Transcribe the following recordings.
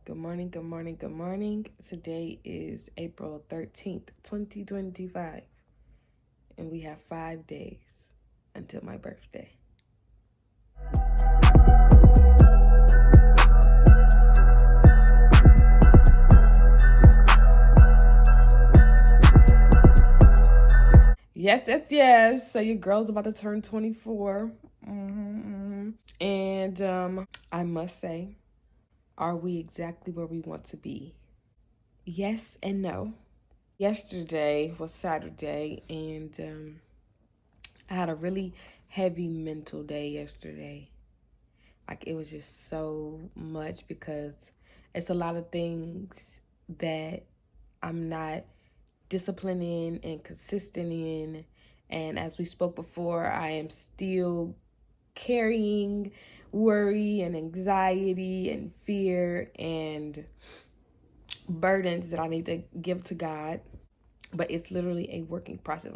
Good morning, good morning, good morning. Today is April 13th, 2025, and we have 5 days until my birthday. Yes. So your girl's about to turn 24. And I must say, are we exactly where we want to be? Yes and no. Yesterday was Saturday, and I had a really heavy mental day yesterday. Like, it was just so much because it's a lot of things that I'm not disciplined in and consistent in. And as we spoke before, I am still carrying worry and anxiety and fear and burdens that I need to give to God. But it's literally a working process.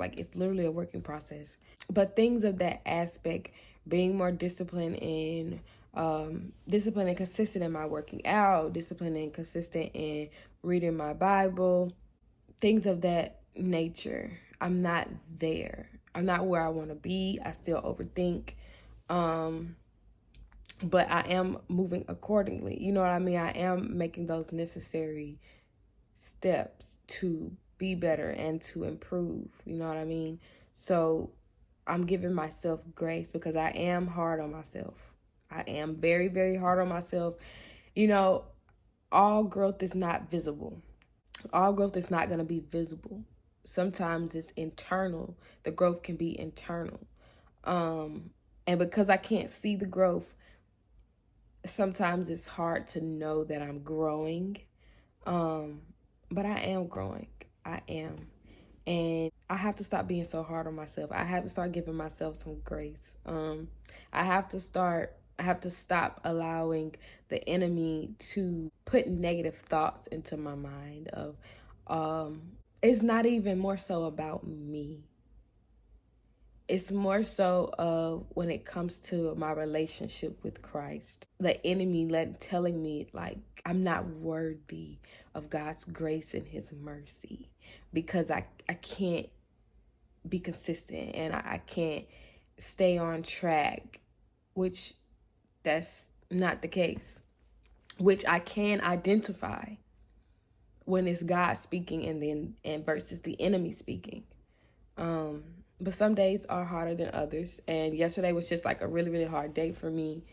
But things of that aspect, being more disciplined and consistent in my working out, disciplined and consistent in reading my Bible, things of that nature. I'm not there. I'm not where I want to be. I still overthink. But I am moving accordingly. You know what I mean? I am making those necessary steps to be better and to improve. You know what I mean? So I'm giving myself grace because I am hard on myself. I am very, very hard on myself. You know, all growth is not visible. All growth is not going to be visible. Sometimes it's internal. The growth can be internal. And because I can't see the growth, sometimes it's hard to know that I'm growing. But I am growing. I am. And I have to stop being so hard on myself. I have to start giving myself some grace. I have to stop allowing the enemy to put negative thoughts into my mind of it's not even more so about me. It's more so of when it comes to my relationship with Christ. The enemy telling me like I'm not worthy of God's grace and his mercy because I can't be consistent and I can't stay on track, which that's not the case, which I can identify when it's God speaking and versus the enemy speaking. But some days are harder than others. And yesterday was just like a really, really hard day for me.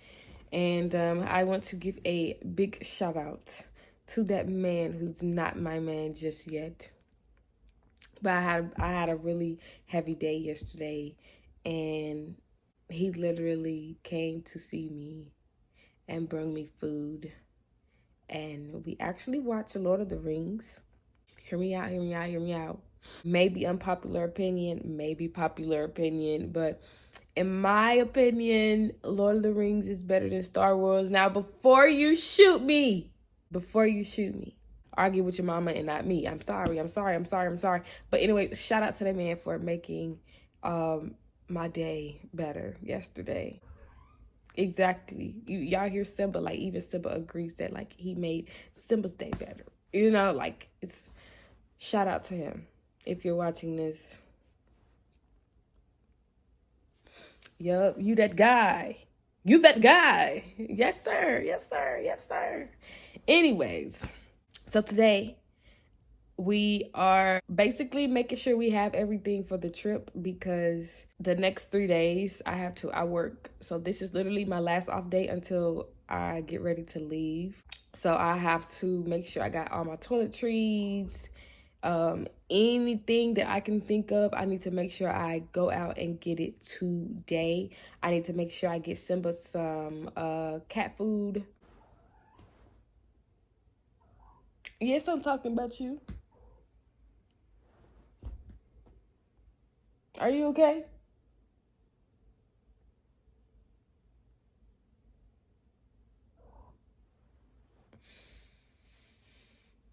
And I want to give a big shout out to that man who's not my man just yet. But I had a really heavy day yesterday. And he literally came to see me and bring me food. And we actually watched Lord of the Rings. Hear me out. Maybe unpopular opinion, maybe popular opinion, but in my opinion, Lord of the Rings is better than Star Wars. Now, before you shoot me, argue with your mama and not me. I'm sorry. But anyway, shout out to that man for making my day better yesterday. Exactly. Y'all hear Simba, like even Simba agrees that like he made Simba's day better. You know, like it's shout out to him. If you're watching this, yup, you that guy. Yes, sir. Anyways, so today we are basically making sure we have everything for the trip because the next 3 days I work. So this is literally my last off day until I get ready to leave. So I have to make sure I got all my toiletries, anything that I can think of. I need to make sure I go out and get it today. I need to make sure I get Simba some cat food. Yes, I'm talking about you. Are you okay?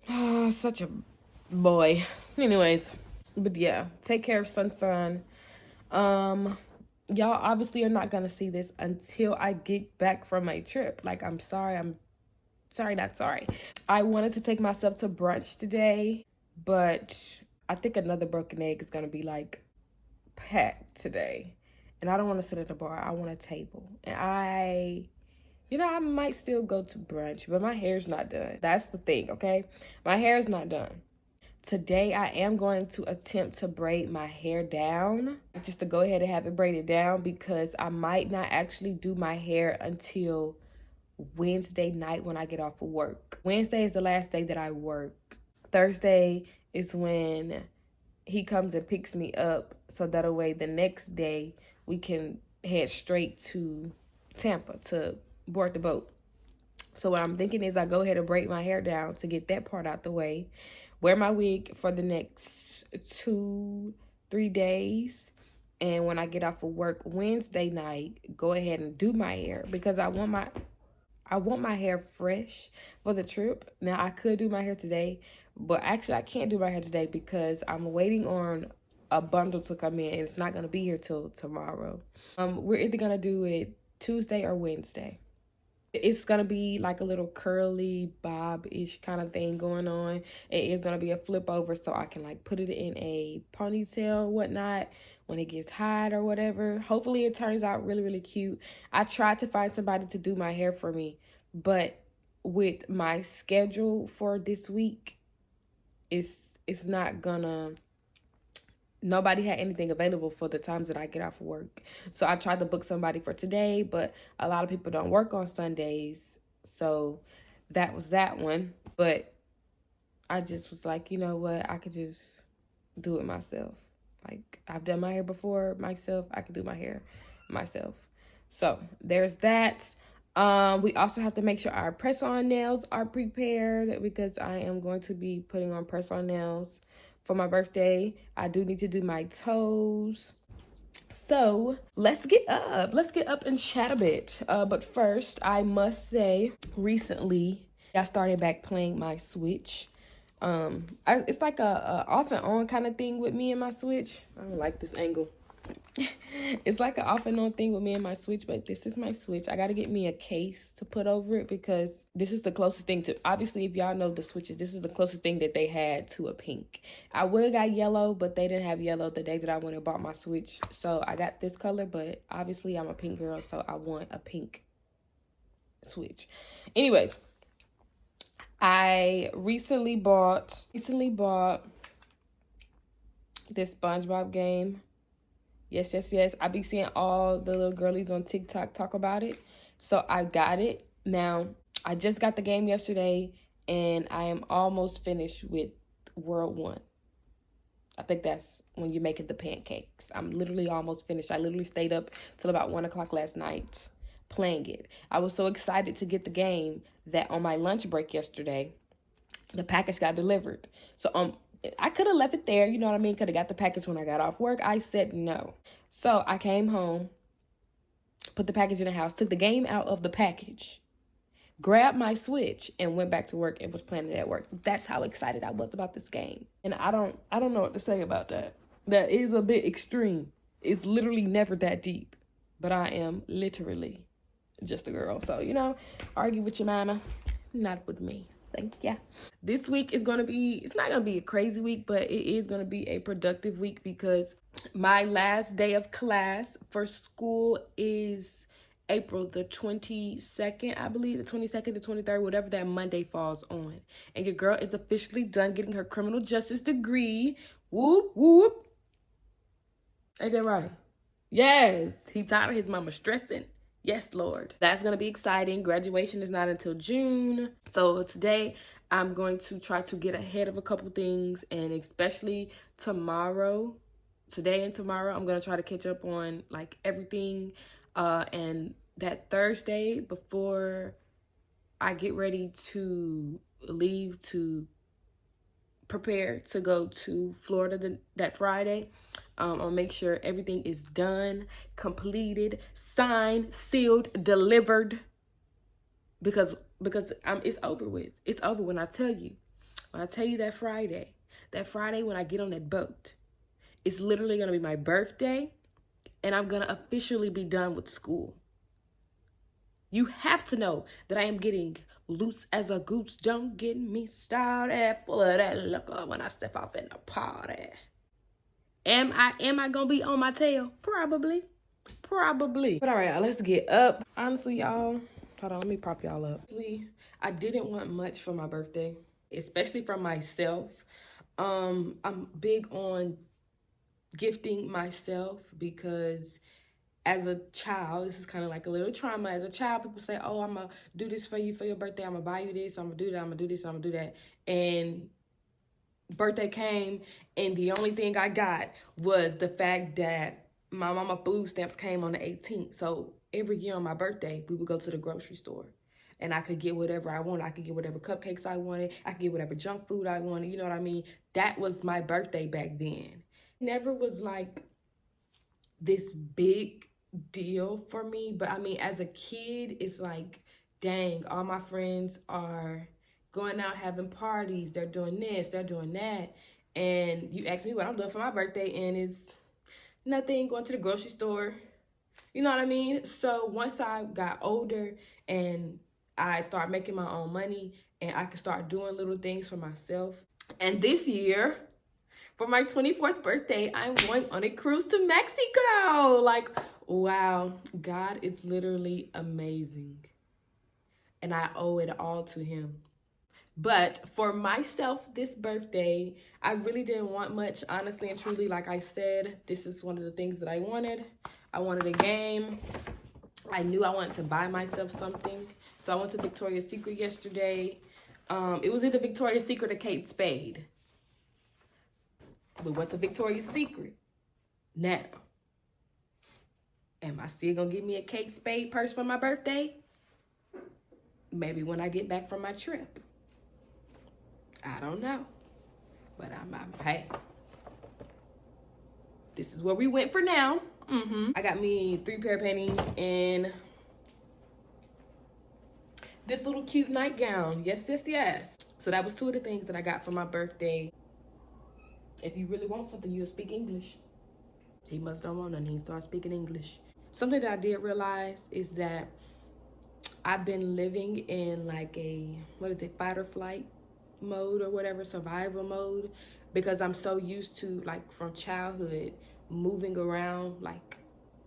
Oh, such a boy. Anyways, but yeah, take care of Sunshine. Y'all obviously are not gonna see this until I get back from my trip. Like, I'm sorry, I'm Sorry, not sorry. I wanted to take myself to brunch today, but I think another broken egg is going to be like packed today. And I don't want to sit at the bar. I want a table. And I might still go to brunch, but my hair's not done. That's the thing, okay? My hair's not done. Today, I am going to attempt to braid my hair down, just to go ahead and have it braided down, because I might not actually do my hair until Wednesday night when I get off of work. Wednesday is the last day that I work. Thursday is when he comes and picks me up, so that way the next day we can head straight to Tampa to board the boat. So what I'm thinking is I go ahead and braid my hair down to get that part out the way, wear my wig for the next 2-3 days, and when I get off of work Wednesday night, go ahead and do my hair, because I want my hair fresh for the trip. Now, I could do my hair today, but actually I can't do my hair today because I'm waiting on a bundle to come in, and it's not going to be here till tomorrow. We're either going to do it Tuesday or Wednesday. It's going to be like a little curly bob-ish kind of thing going on. It is going to be a flip over, so I can like put it in a ponytail, whatnot, when it gets hot or whatever. Hopefully it turns out really, really cute. I tried to find somebody to do my hair for me, but with my schedule for this week, it's not gonna... Nobody had anything available for the times that I get off of work. So I tried to book somebody for today, but a lot of people don't work on Sundays. So that was that one. But I just was like, you know what? I could just do it myself. Like, I've done my hair before myself. I could do my hair myself. So there's that. We also have to make sure our press-on nails are prepared, because I am going to be putting on press-on nails for my birthday. I do need to do my toes. So let's get up. Let's get up and chat a bit. But first, I must say, recently, I started back playing my Switch. It's like a off and on kind of thing with me and my Switch. I don't like this angle. It's like an off and on thing with me and my Switch, but this is my Switch. I got to get me a case to put over it, because this is the closest thing to... Obviously, if y'all know the Switches, this is the closest thing that they had to a pink. I would have got yellow, but they didn't have yellow the day that I went and bought my Switch. So I got this color, but obviously I'm a pink girl, so I want a pink Switch. Anyways, I recently bought this SpongeBob game. Yes. I be seeing all the little girlies on TikTok talk about it. So I got it. Now, I just got the game yesterday, and I am almost finished with World 1. I think that's when you're making the pancakes. I'm literally almost finished. I literally stayed up till about 1 o'clock last night playing it. I was so excited to get the game that on my lunch break yesterday, the package got delivered. So I could have left it there, you know what I mean? Could have got the package when I got off work. I said no. So I came home, put the package in the house, took the game out of the package, grabbed my Switch, and went back to work and was playing it at work. That's how excited I was about this game. And I don't know what to say about that. That is a bit extreme. It's literally never that deep. But I am literally just a girl. So, argue with your mama, not with me. Thank ya. This week is going to be, it's not going to be a crazy week, but it is going to be a productive week, because my last day of class for school is April the 22nd, I believe, the 22nd, the 23rd, whatever that Monday falls on. And your girl is officially done getting her criminal justice degree. Whoop, whoop. Ain't that right? Yes. He tired of his mama stressing. Yes, Lord. That's going to be exciting. Graduation is not until June. So today, I'm going to try to get ahead of a couple things, and especially tomorrow, today and tomorrow, I'm going to try to catch up on like everything. And that Thursday, before I get ready to leave to prepare to go to Florida that Friday, I'll make sure everything is done, completed, signed, sealed, delivered, because it's over with. It's over when I tell you that Friday when I get on that boat, it's literally going to be my birthday, and I'm going to officially be done with school. You have to know that I am getting loose as a goose. Don't get me started, full of that liquor when I step off in the party. Am I gonna be on my tail? Probably. But all right, let's get up. Honestly, y'all, hold on, let me prop y'all up. I didn't want much for my birthday, especially from myself. I'm big on gifting myself because as a child, this is kind of like a little trauma. As a child, people say, oh, I'm going to do this for you for your birthday. I'm going to buy you this. I'm going to do that. I'm going to do this. I'm going to do that. And birthday came, and the only thing I got was the fact that my mama food stamps came on the 18th. So every year on my birthday, we would go to the grocery store. And I could get whatever I wanted. I could get whatever cupcakes I wanted. I could get whatever junk food I wanted. You know what I mean? That was my birthday back then. Never was like this big deal for me. But I mean, as a kid, it's like, dang, all my friends are going out having parties. They're doing this, they're doing that. And you ask me what I'm doing for my birthday, and it's nothing, going to the grocery store. You know what I mean? So once I got older and I started making my own money and I could start doing little things for myself. And this year, for my 24th birthday, I'm going on a cruise to Mexico. Like, wow, God is literally amazing. And I owe it all to him. But for myself this birthday, I really didn't want much, honestly and truly. Like I said, this is one of the things that I wanted. I wanted a game. I knew I wanted to buy myself something. So I went to Victoria's Secret yesterday. It was either Victoria's Secret or Kate Spade. We went to Victoria's Secret. Now, am I still going to get me a Kate Spade purse for my birthday? Maybe when I get back from my trip. I don't know. But hey, this is where we went for now. I got me 3 pair of panties and this little cute nightgown. Yes, yes, yes. So that was 2 of the things that I got for my birthday. If you really want something, you'll speak English. He must don't want none. He start speaking English. Something that I did realize is that I've been living in like a, fight or flight mode or whatever, survival mode, because I'm so used to, like, from childhood, moving around, like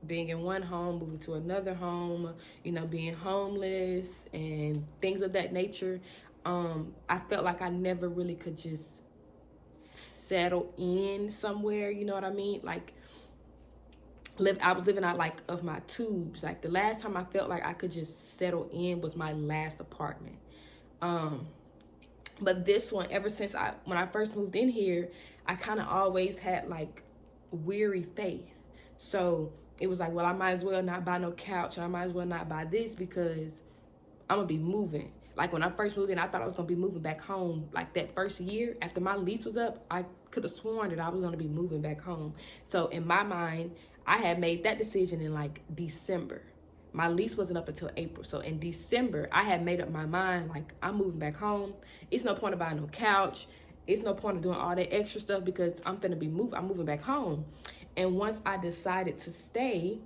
being in one home, moving to another home, you know, being homeless and things of that nature. I felt like I never really could just settle in somewhere, you know what I mean? Like, I was living out like of my tubes. Like the last time I felt like I could just settle in was my last apartment. But this one, ever since when I first moved in here, I kind of always had like weary faith. So it was like, well, I might as well not buy no couch, and I might as well not buy this because I'm gonna be moving. Like when I first moved in, I thought I was gonna be moving back home. Like that first year after my lease was up, I could have sworn that I was gonna be moving back home. So in my mind, I had made that decision in like December. My lease wasn't up until April. So in December, I had made up my mind, like, I'm moving back home. It's no point of buying no couch. It's no point of doing all that extra stuff because I'm moving back home. And once I decided to stay,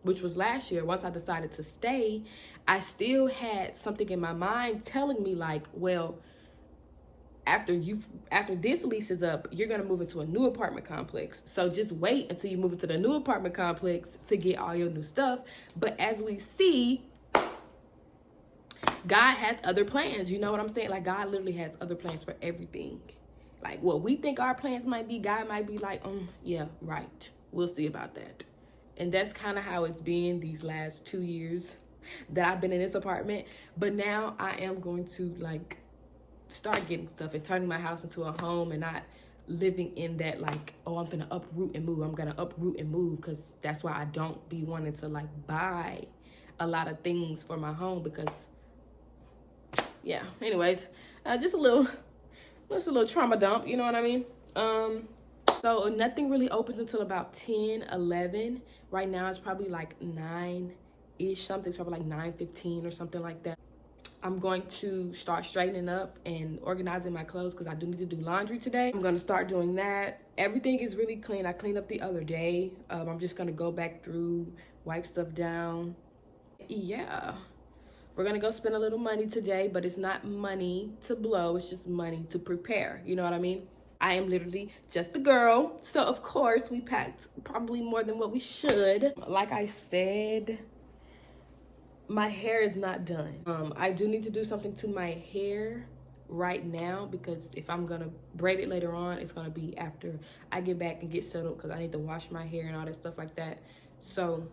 which was last year, once I decided to stay, I still had something in my mind telling me like, well, after this lease is up, you're gonna move into a new apartment complex. So just wait until you move into the new apartment complex to get all your new stuff. But as we see, God has other plans. You know what I'm saying? Like God literally has other plans for everything. Like what we think our plans might be, God might be like, yeah, right. We'll see about that. And that's kind of how it's been these last 2 years that I've been in this apartment. But now I am going to like start getting stuff and turning my house into a home and not living in that like, oh, I'm gonna uproot and move. I'm gonna uproot and move, because that's why I don't be wanting to like buy a lot of things for my home, because yeah, anyways, just a little trauma dump, you know what I mean? So nothing really opens until about 10, 11. Right now it's probably like 9-ish, something's probably like 9:15 or something like that. I'm going to start straightening up and organizing my clothes because I do need to do laundry today. I'm going to start doing that. Everything is really clean. I cleaned up the other day. I'm just going to go back through wipe stuff down. Yeah. We're gonna go spend a little money today, but it's not money to blow, it's just money to prepare. You know what I mean? I am literally just the girl. So of course we packed probably more than what we should. Like I said, my hair is not done. I do need to do something to my hair right now, because if I'm gonna braid it later on, it's gonna be after I get back and get settled, because I need to wash my hair and all that stuff like that. So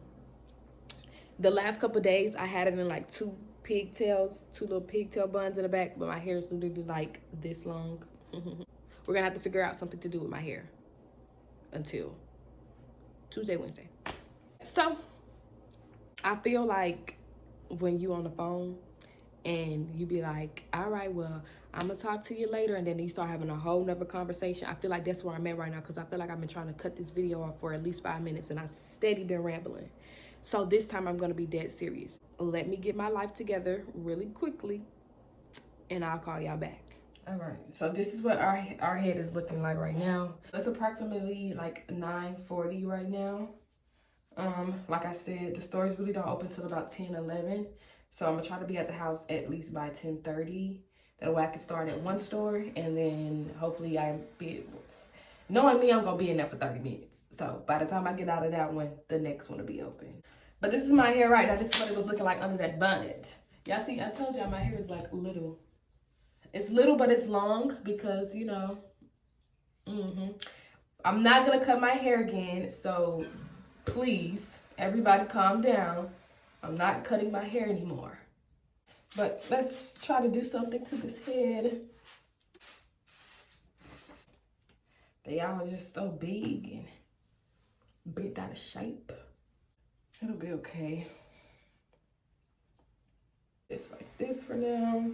the last couple days I had it in like two little pigtail buns in the back, but my hair is literally like this long. We're gonna have to figure out something to do with my hair until Tuesday, Wednesday. So I feel like when you on the phone and you be like, all right, well, I'm gonna talk to you later, and then you start having a whole nother conversation. I feel like that's where I'm at right now, because I feel like I've been trying to cut this video off for at least 5 minutes and I steady been rambling. So this time I'm gonna be dead serious. Let me get my life together really quickly and I'll call y'all back. All right, so this is what our head is looking like right now. It's approximately like 9:40 right now. Like I said, the stores really don't open till about 10-11. So I'm gonna try to be at the house at least by 10:30. That way I can start at one store, and then hopefully knowing me, I'm gonna be in there for 30 minutes. So by the time I get out of that one, the next one will be open. But this is my hair right now. This is what it was looking like under that bonnet. Y'all see, I told y'all my hair is like little. It's little, but it's long because, you know, I'm not gonna cut my hair again. So please, everybody calm down. I'm not cutting my hair anymore. But let's try to do something to this head. They all just so big and bent out of shape. It'll be okay. It's like this for now.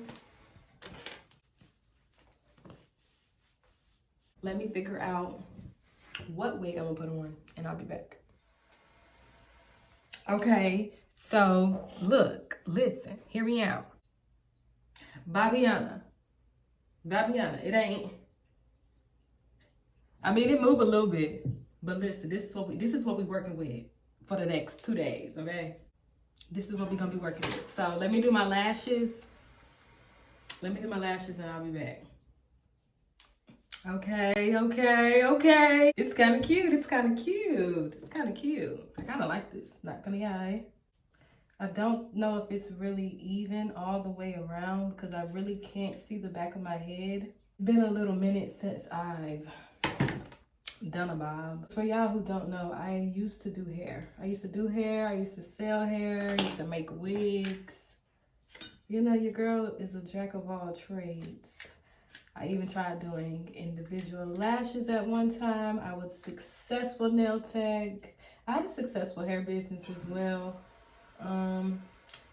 Let me figure out what wig I'm gonna put on, and I'll be back. Okay, so look, listen, hear me out. Babiana, it ain't. I mean, it move a little bit, but listen, this is what we working with for the next 2 days, okay? This is what we're gonna be working with. So let me do my lashes. And I'll be back. Okay. It's kind of cute. I kind of like this, not gonna lie. I don't know if it's really even all the way around because I really can't see the back of my head. It's been a little minute since I've done a bob. For y'all who don't know, I used to do hair. I used to sell hair, I used to make wigs. You know, your girl is a jack of all trades. I even tried doing individual lashes at one time. I was a successful nail tech. I had a successful hair business as well.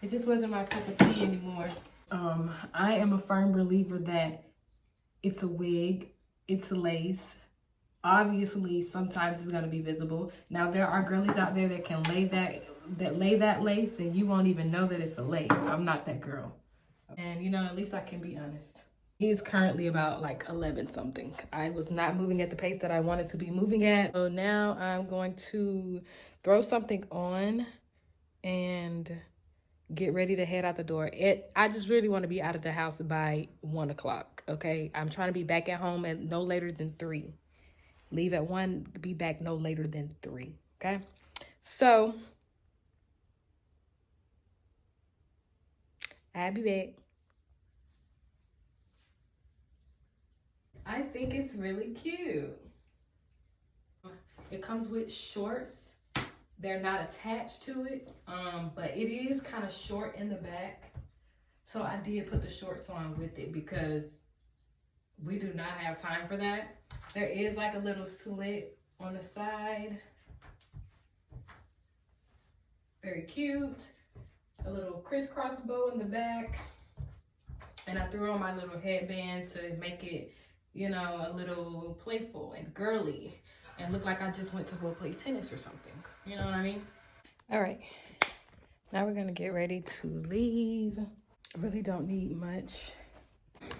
It just wasn't my cup of tea anymore. I am a firm believer that it's a wig, it's a lace. Obviously, sometimes it's gonna be visible. Now there are girlies out there that can lay that lace and you won't even know that it's a lace. I'm not that girl. And you know, at least I can be honest. He is currently about like 11 something. I was not moving at the pace that I wanted to be moving at. So now I'm going to throw something on and get ready to head out the door. I just really want to be out of the house by 1 o'clock, okay? I'm trying to be back at home at no later than 3. Leave at 1, be back no later than 3, okay? So, I'll be back. I think it's really cute. It comes with shorts. They're not attached to it, but it is kind of short in the back. So I did put the shorts on with it because we do not have time for that. There is like a little slit on the side. Very cute. A little crisscross bow in the back. And I threw on my little headband to make it, you know, a little playful and girly and look like I just went to go play tennis or something. You know what I mean? All right. Now we're gonna get ready to leave. I really don't need much.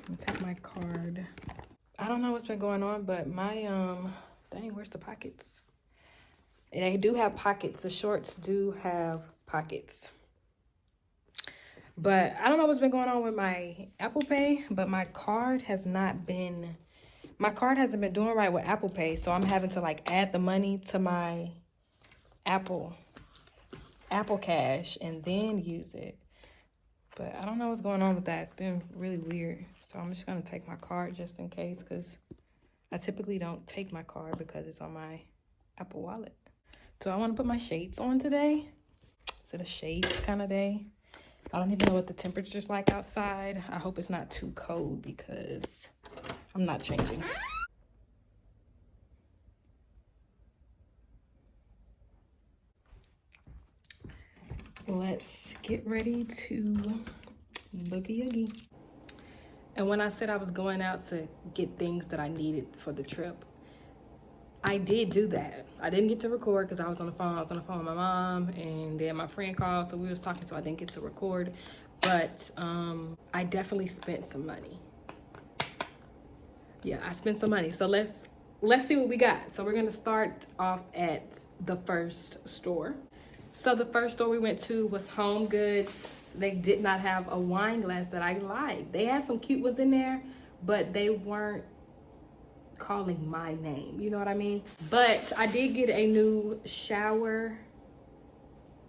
Let's take my card. I don't know what's been going on, but my, dang, where's the pockets? They do have pockets. The shorts do have pockets. But I don't know what's been going on with my Apple Pay, but my card hasn't been doing right with Apple Pay. So I'm having to like add the money to my Apple Cash and then use it. But I don't know what's going on with that. It's been really weird. So I'm just going to take my card just in case, because I typically don't take my card because it's on my Apple Wallet. So I want to put my shades on today. Is it a shades kind of day? I don't even know what the temperature's like outside. I hope it's not too cold because I'm not changing. Let's get ready to boogie-oogie. And when I said I was going out to get things that I needed for the trip, I did do that. I didn't get to record because I was on the phone. I was on the phone with my mom, and then my friend called, so we was talking, so I didn't get to record. But I definitely spent some money. Yeah, I spent some money. So let's see what we got. So we're gonna start off at the first store. So the first store we went to was Home Goods. They did not have a wine glass that I liked. They had some cute ones in there, but they weren't calling my name, you know what I mean? But I did get a new shower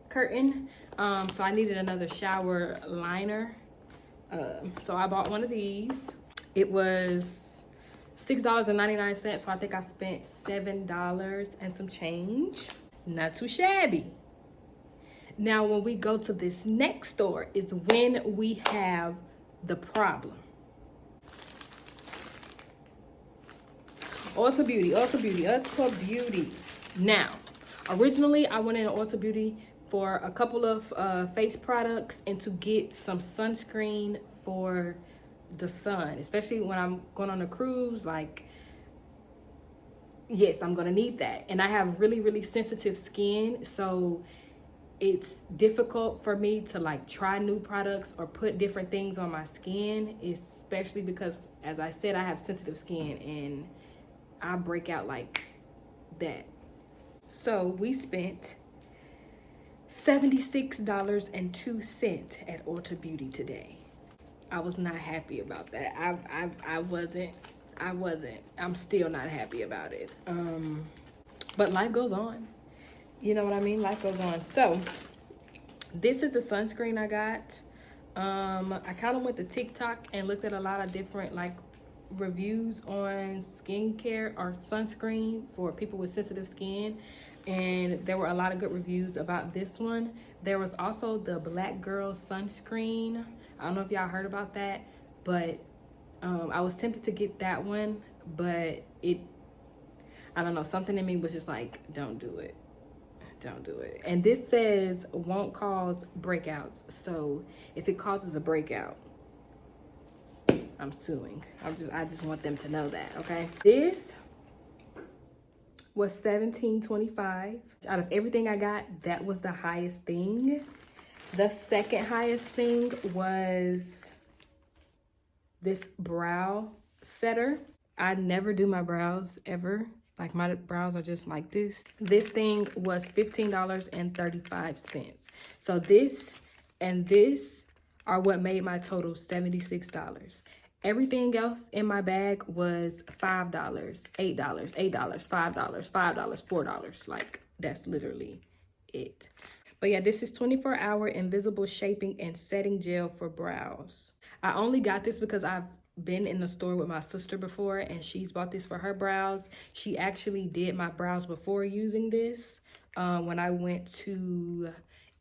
curtain, so I needed another shower liner, so I bought one of these. It was $6.99, so I think I spent $7 and some change. Not too shabby. Now when we go to this next store is when we have the problem. Ulta Beauty. Now, originally I went in Ulta Beauty for a couple of face products and to get some sunscreen for the sun, especially when I'm going on a cruise. Like, yes, I'm gonna need that. And I have really, really sensitive skin, so it's difficult for me to like try new products or put different things on my skin, especially because, as I said, I have sensitive skin and I break out like that. So we spent $76.02 at Ulta Beauty today. I was not happy about that. I wasn't. I'm still not happy about it. But life goes on. You know what I mean? Life goes on. So this is the sunscreen I got. I kind of went to TikTok and looked at a lot of different like reviews on skincare or sunscreen for people with sensitive skin, and there were a lot of good reviews about this one. There was also the Black Girl sunscreen. I don't know if y'all heard about that, but I was tempted to get that one, but I don't know, something in me was just like, don't do it. And this says won't cause breakouts, so if it causes a breakout, I'm suing. I just want them to know that, okay? This was $17.25. Out of everything I got, that was the highest thing. The second highest thing was this brow setter. I never do my brows ever. Like, my brows are just like this. This thing was $15.35. So this and this are what made my total $76. Everything else in my bag was $5, $8, $5, $4. Like, that's literally it. But yeah, this is 24-hour invisible shaping and setting gel for brows. I only got this because I've been in the store with my sister before and she's bought this for her brows. She actually did my brows before using this when I went to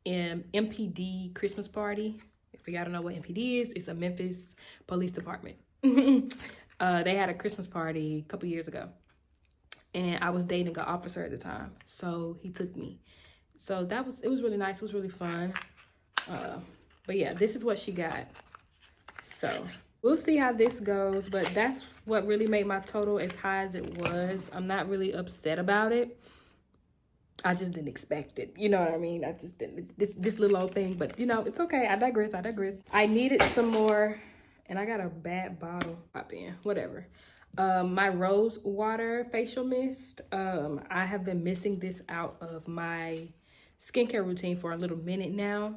MPD Christmas party. If y'all don't know what MPD is, it's a Memphis Police Department. They had a Christmas party a couple years ago, and I was dating an officer at the time, so he took me. So it was really nice. It was really fun. But yeah, this is what she got. So we'll see how this goes, but that's what really made my total as high as it was. I'm not really upset about it. I just didn't expect it. You know what I mean? I just didn't. This little old thing, but you know, it's okay. I digress. I needed some more, and I got a bad bottle. Pop in, whatever. My rose water facial mist. I have been missing this out of my skincare routine for a little minute now.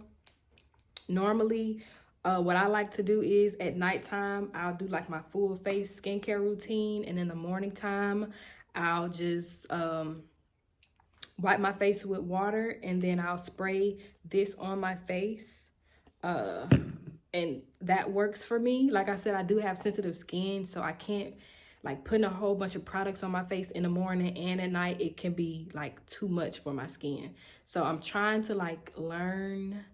Normally, what I like to do is at nighttime, I'll do like my full face skincare routine. And in the morning time, I'll just wipe my face with water, and then I'll spray this on my face. And that works for me. Like I said, I do have sensitive skin, so I can't like putting a whole bunch of products on my face in the morning and at night. It can be like too much for my skin. So I'm trying to like learn,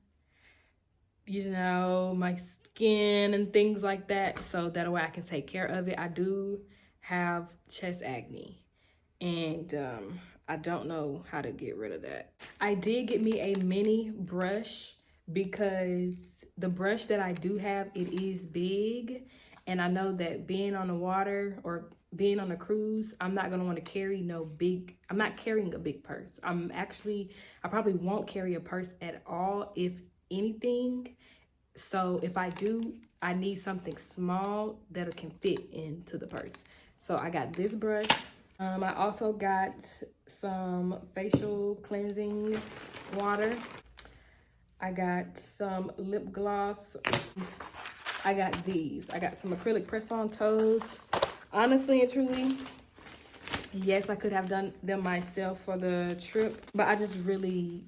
you know, my skin and things like that, so that way I can take care of it. I do have chest acne, and I don't know how to get rid of that. I did get me a mini brush because the brush that I do have, it is big, and I know that being on the water or being on a cruise, I'm not gonna want to carry I'm not carrying a big purse. I probably won't carry a purse at all, if anything. So if I do, I need something small that can fit into the purse. So I got this brush. I also got some facial cleansing water. I got some lip gloss. I got these. I got some acrylic press-on toes. Honestly and truly, yes, I could have done them myself for the trip, but I just really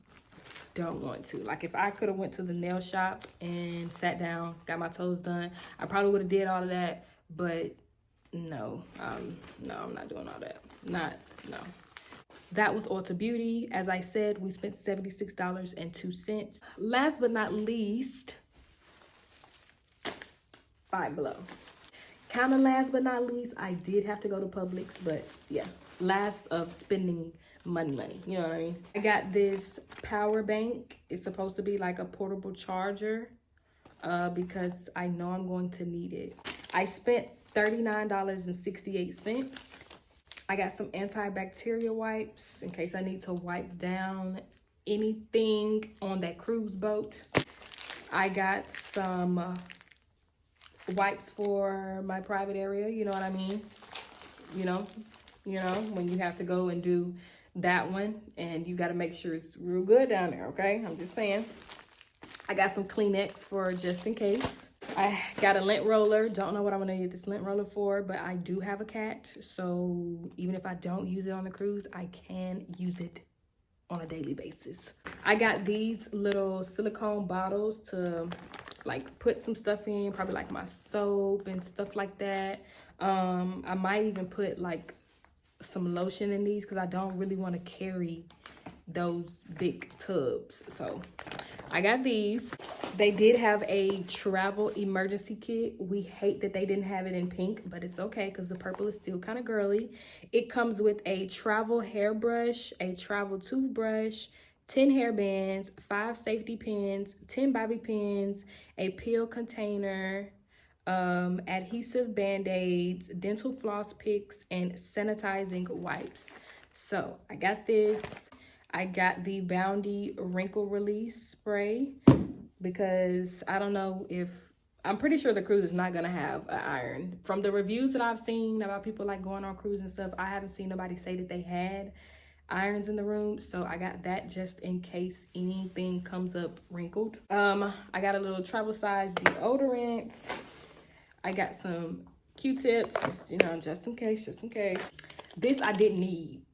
don't want to. Like, if I could have went to the nail shop and sat down, got my toes done, I probably would have did all of that, but no, no, I'm not doing all that. No. That was Ulta Beauty. As I said, we spent $76.02. Last but not least, Five Below. Kind of last but not least, I did have to go to Publix, but yeah, last of spending money, you know what I mean? I got this power bank. It's supposed to be like a portable charger because I know I'm going to need it. I spent $39.68. I got some antibacterial wipes in case I need to wipe down anything on that cruise boat. I got some wipes for my private area, you know what I mean? You know, when you have to go and do that one, and you got to make sure it's real good down there, okay? I'm just saying. I got some Kleenex for just in case. I got a lint roller. Don't know what I'm gonna need this lint roller for, but I do have a cat, so even if I don't use it on the cruise, I can use it on a daily basis. I got these little silicone bottles to like put some stuff in, probably like my soap and stuff like that. I might even put like some lotion in these because I don't really want to carry those big tubs. So I got these. They did have a travel emergency kit. We hate that they didn't have it in pink, but it's okay because the purple is still kind of girly. It comes with a travel hairbrush, a travel toothbrush, 10 hair bands, 5 safety pins, 10 bobby pins, a peel container, adhesive band-aids, dental floss picks, and sanitizing wipes. So I got this. I got the Bounty wrinkle release spray because I don't know if, I'm pretty sure the cruise is not gonna have an iron. From the reviews that I've seen about people like going on cruise and stuff, I haven't seen nobody say that they had irons in the room. So I got that just in case anything comes up wrinkled. I got a little travel size deodorant. I got some Q-tips, you know, just in case. This I didn't need,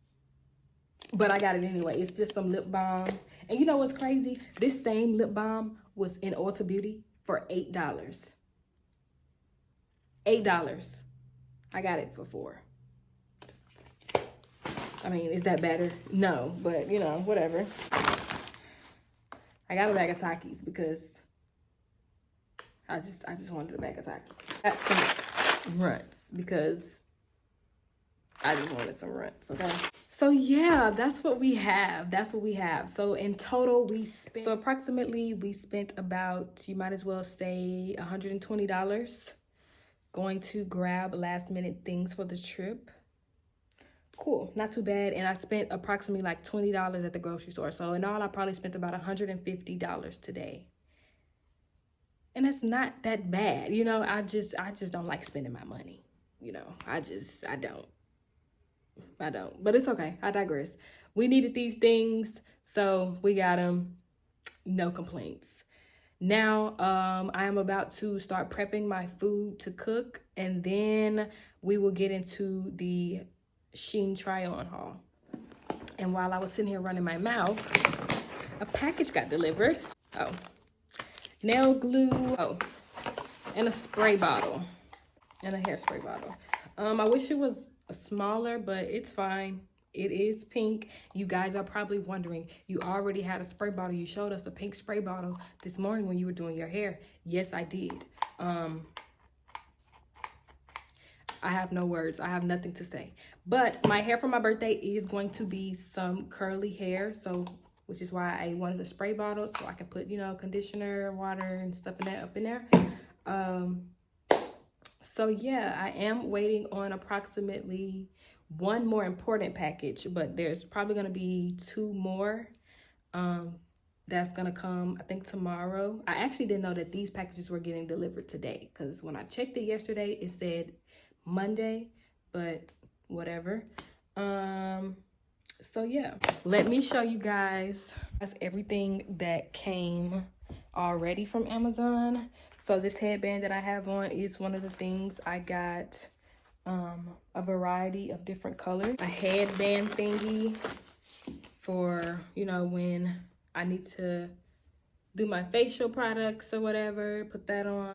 but I got it anyway. It's just some lip balm. And you know what's crazy? This same lip balm was in Ulta Beauty for $8. $8. I got it for $4. I mean, is that better? No, but you know, whatever. I got a bag of Takis because I just wanted a bag of Takis. Got some runts because I just wanted some runts, okay? So yeah, that's what we have. So in total, approximately we spent about, you might as well say $120 going to grab last minute things for the trip. Cool, not too bad. And I spent approximately like $20 at the grocery store. So in all, I probably spent about $150 today. And it's not that bad. You know, I just don't like spending my money. you know, I don't. But it's okay. I digress. We needed these things, so we got them. No complaints. Now, I am about to start prepping my food to cook, and then we will get into the Shein try-on haul. And while I was sitting here running my mouth, a package got delivered. Oh, nail glue. Oh, and a spray bottle, and a hairspray bottle. I wish it was smaller, but it's fine. It is pink. You guys are probably wondering, you already had a spray bottle. You showed us a pink spray bottle this morning when you were doing your hair. Yes, I did. I have no words. I have nothing to say. But my hair for my birthday is going to be some curly hair. So, which is why I wanted a spray bottle so I can put, you know, conditioner, water, and stuff in that up in there. So yeah, I am waiting on approximately one more important package, but there's probably going to be 2 more that's going to come, I think, tomorrow. I actually didn't know that these packages were getting delivered today, because when I checked it yesterday, it said Monday, but whatever. So yeah, let me show you guys everything that came already from Amazon. So this headband that I have on is one of the things I got. A variety of different colors. A headband thingy for, you know, when I need to do my facial products or whatever. Put that on.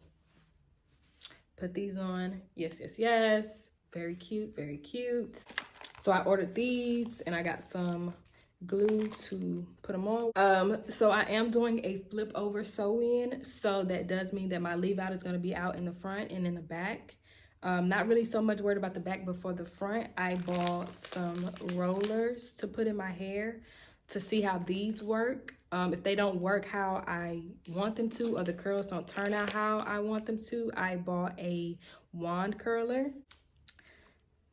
Put these on. Yes, yes, yes. Very cute, very cute. So I ordered these and I got some glue to put them on. So I am doing a flip over sew-in. So that does mean that my leave out is going to be out in the front and in the back. Not really so much worried about the back, but for the front, I bought some rollers to put in my hair to see how these work. If they don't work how I want them to, or the curls don't turn out how I want them to, I bought a wand curler.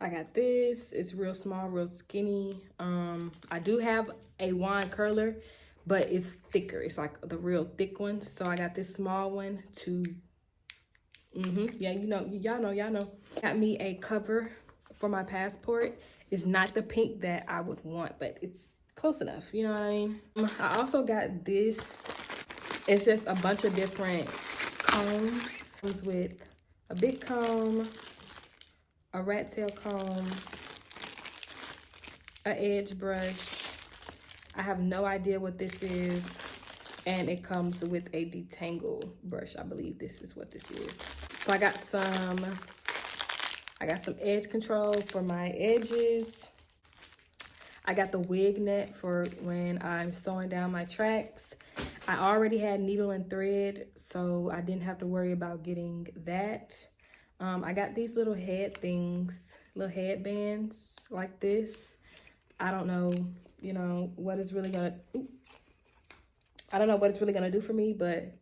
I got this. It's real small, real skinny. I do have a wand curler, but it's thicker. It's like the real thick one. So I got this small one to yeah, you know, y'all know. Got me a cover for my passport. It's not the pink that I would want, but it's close enough, you know what I mean? I also got this. It's just a bunch of different combs. It comes with a big comb, a rat tail comb, an edge brush. I have no idea what this is. And it comes with a detangle brush. I believe this is what this is. So I got some edge control for my edges. I got the wig net for when I'm sewing down my tracks. I already had needle and thread, so I didn't have to worry about getting that. I got these little head things, little headbands like this. I don't know, you know, what it's really gonna do for me, but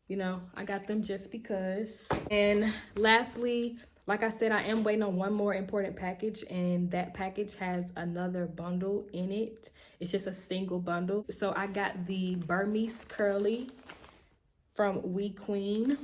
you know, I got them just because. And lastly, like I said, I am waiting on one more important package, and that package has another bundle in it. It's just a single bundle. So I got the Burmese Curly from We Queen.